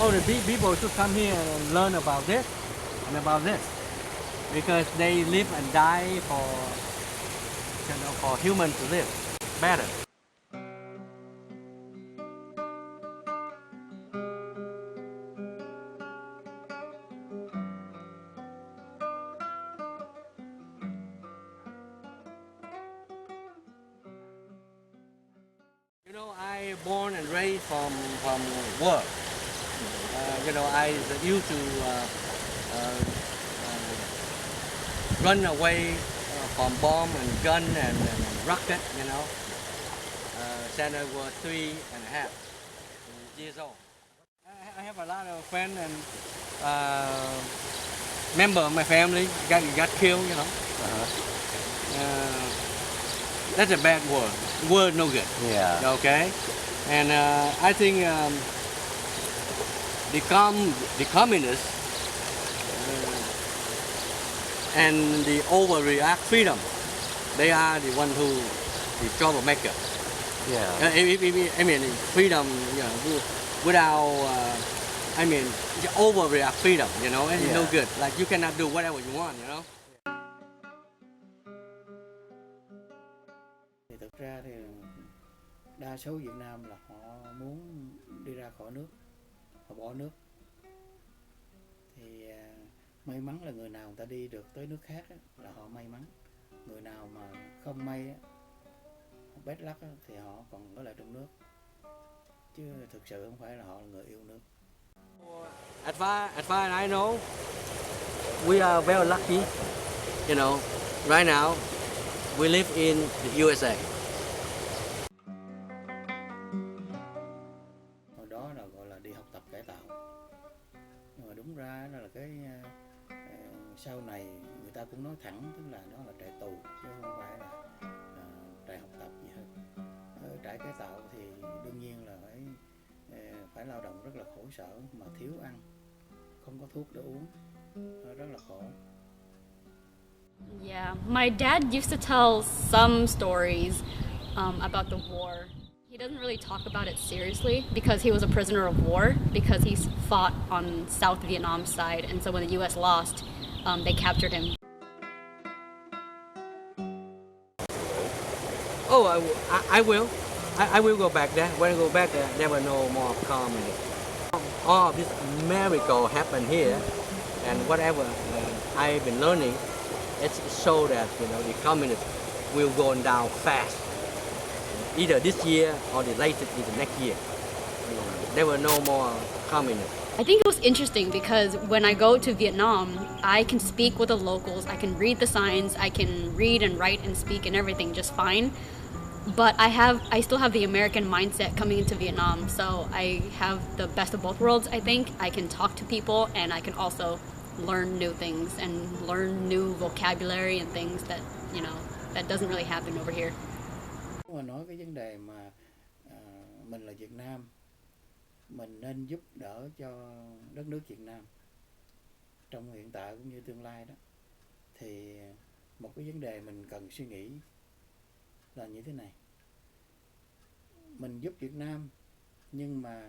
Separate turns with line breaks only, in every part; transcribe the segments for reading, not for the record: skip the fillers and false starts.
Oh, the people should come here and learn about this and about this because they live and die for for humans to live better. You know, I born and raised from work. You know, I used to run away from bomb and gun and rocket. You know, since I was 3.5 years old. I have a lot of friends and member of my family got killed. You know, that's a bad word. Word no good.
Yeah.
Okay, and I think the communists and the overreact freedom, they are the one who the troublemaker.
Yeah.
I mean freedom, you know, without I mean overreact freedom, you know, and it's no
Yeah.
good. Like you cannot do whatever you want, you know.
Thì thực ra thì đa số Việt Nam là họ muốn đi ra khỏi nước, họ bỏ nước. Thì may mắn là người nào người ta đi được tới nước khác á, là họ may mắn. Người nào mà không may á, bad luck á, thì họ còn ở lại trong nước. Chứ thực sự không phải là họ là người yêu nước.
As far as I know, we are very lucky. You know, right now we live in the USA.
Hồi đó là gọi là đi học tập cải tạo. Nhưng mà đúng ra là cái sau này người ta cũng nói thẳng, tức là nó là trại tù chứ không phải là trại học tập gì hết. Ở trại cải tạo thì đương nhiên là phải lao động rất là khổ sở, mà thiếu ăn, không có thuốc để uống, rất là khổ.
Yeah, my dad used to tell some stories about the war. He doesn't really talk about it seriously because he was a prisoner of war because he fought on South Vietnam side, and so when the U.S. lost, they captured him.
Oh, I will. I will go back there. When I go back there, there were no more communists. All of this miracle happened here, and whatever I've been learning, it's so that you know the communists will go down fast, either this year or the latest in the next year. There were no more communists.
I think it was interesting because when I go to Vietnam, I can speak with the locals, I can read the signs, I can read and write and speak and everything just fine. But I still have the American mindset coming into Vietnam, so I have the best of both worlds, I think. I can talk to people and I can also learn new things and learn new vocabulary and things that, you know, that doesn't really happen over here.
Mà nói cái vấn đề mà mình là Việt Nam, mình nên giúp đỡ cho đất nước Việt Nam trong hiện tại cũng như tương lai đó, thì một cái vấn đề mình cần suy nghĩ là như thế này. Mình giúp Việt Nam, nhưng mà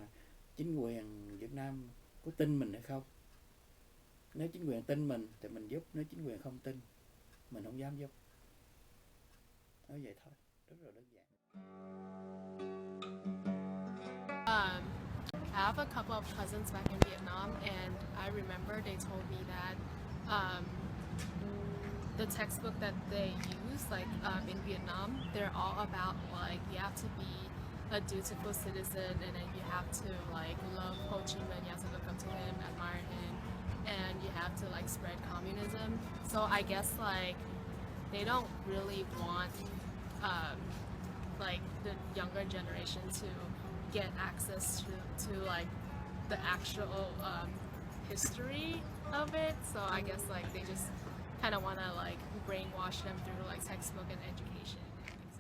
chính quyền Việt Nam có tin mình hay không? Nếu chính quyền tin mình thì mình giúp, nếu chính quyền không tin, mình không dám giúp. Nói vậy thôi, rất là đơn giản.
I have a couple of cousins back in Vietnam, and I remember they told me that the textbook that they use, like in Vietnam, they're all about like you have to be a dutiful citizen, and then you have to like love Ho Chi Minh, you have to look up to him, admire him, and you have to like spread communism. So I guess like they don't really want like the younger generation to get access to like the actual history of it. So I guess like they just kind of want to like brainwash them through like textbook and education and things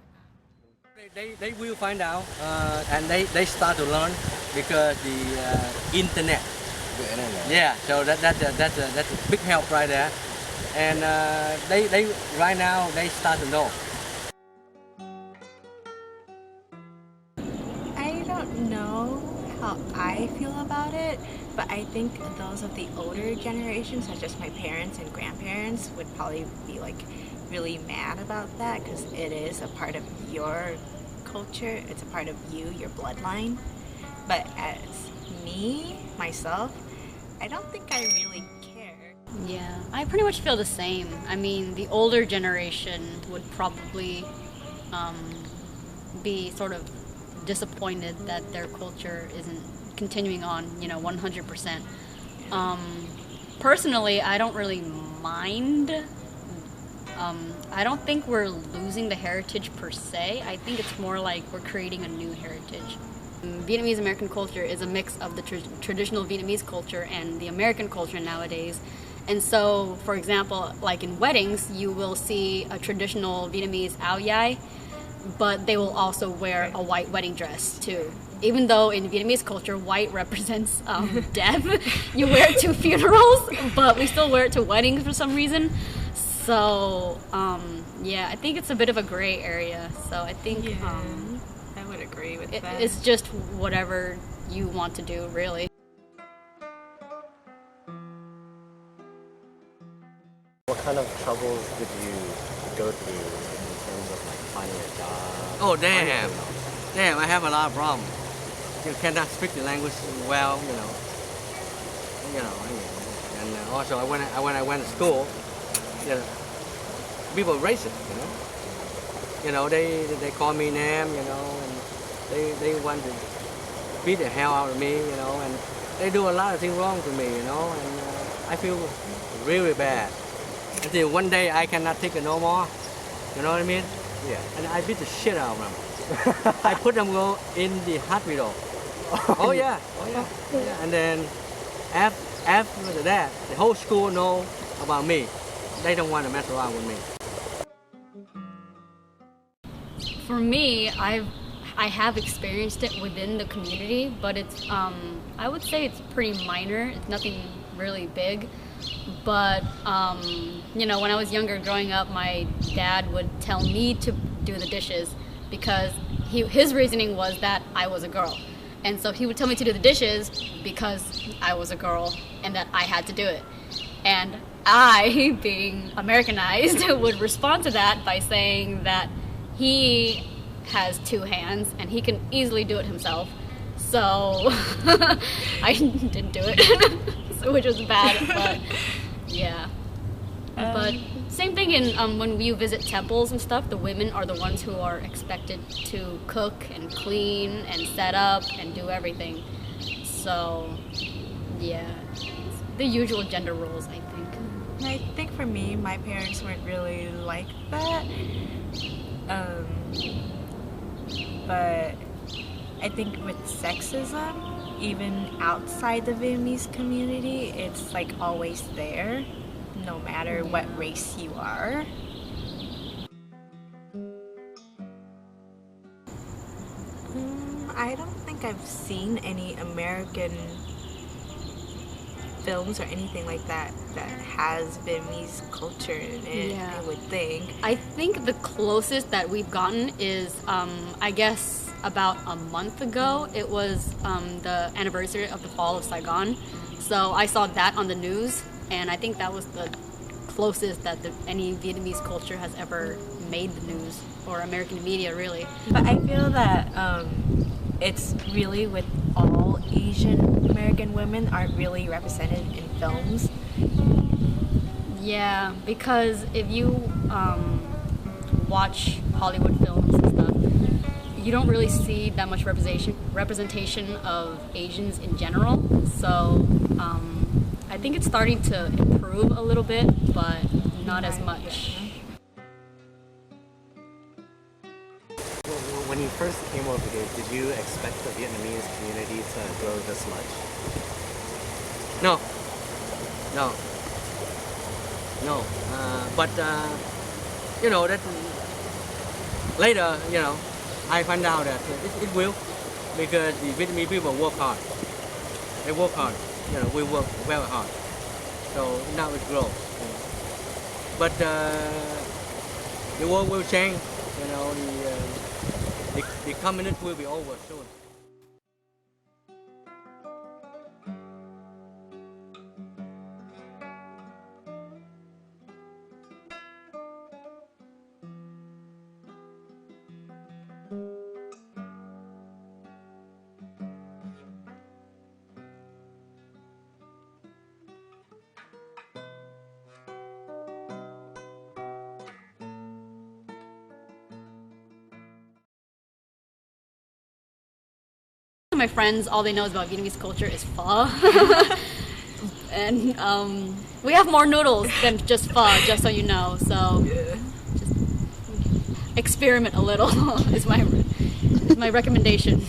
like that.
They will find out and they start to learn because the internet. Yeah, so that's a big help right there, and they right now they start to know.
I don't know how I feel about
about it, but I think those of the older generation, such as my parents and grandparents, would probably be like really mad about that because it is a part of your culture, it's a part of you, your bloodline. But as me, myself, I don't think I really care.
Yeah, I pretty much feel the same. I mean, the older generation would probably be sort of disappointed that their culture isn't continuing on, 100%. Personally, I don't really mind. I don't think we're losing the heritage per se. I think it's more like we're creating a new heritage. Vietnamese American culture is a mix of the traditional Vietnamese culture and the American culture nowadays. And so, for example, like in weddings, you will see a traditional Vietnamese áo dài, but they will also wear a white wedding dress too. Even though in Vietnamese culture, white represents death, you wear it to funerals, but we still wear it to weddings for some reason. So, yeah, I think it's a bit of a gray area. So I think
I would agree with that.
it's just whatever you want to do, really.
What kind of troubles did you go through in terms of like finding a job?
Oh, damn.
finding a-
Damn, I have a lot of problems. You cannot speak the language well, and also when I went to school, people are racist, they call me name, and they want to beat the hell out of me, and they do a lot of things wrong to me, and I feel really bad. Until one day I cannot take it no more, you know what I mean?
Yeah.
And I beat the shit out of them. I put them go in the hospital. Oh yeah. And then after that, the whole school know about me. They don't want to mess around with me.
For me, I have experienced it within the community, but it's I would say it's pretty minor. It's nothing really big. But when I was younger, growing up, my dad would tell me to do the dishes because his reasoning was that I was a girl. And so he would tell me to do the dishes because I was a girl and that I had to do it. And I, being Americanized, would respond to that by saying that he has two hands and he can easily do it himself. So I didn't do it, which was bad, but yeah. But same thing in when you visit temples and stuff, the women are the ones who are expected to cook and clean and set up and do everything. So yeah, it's the usual gender roles, I think.
I think for me, my parents weren't really like that. But I think with sexism, even outside the Vietnamese community, it's like always there, no matter what race you are. I don't think I've seen any American films or anything like that that has Vietnamese culture in it,
Yeah.
I would think.
I think the closest that we've gotten is, I guess, about a month ago. It was the anniversary of the fall of Saigon. So I saw that on the news, and I think that was the closest that any Vietnamese culture has ever made the news, or American media, really.
But I feel that it's really with all Asian American women aren't really represented in films.
Yeah, because if you watch Hollywood films and stuff, you don't really see that much representation of Asians in general. So I think it's starting to improve a little bit, but not as much.
When you first came over here, did you expect the Vietnamese community to grow this much?
No. But that later, I find out that it will, because the Vietnamese people work hard. They work hard. We work very hard. So now it grows. But the world will change. The communist will be over soon.
My friends, all they know about Vietnamese culture is pho. And we have more noodles than just pho, just so you know. So just experiment a little is my recommendation.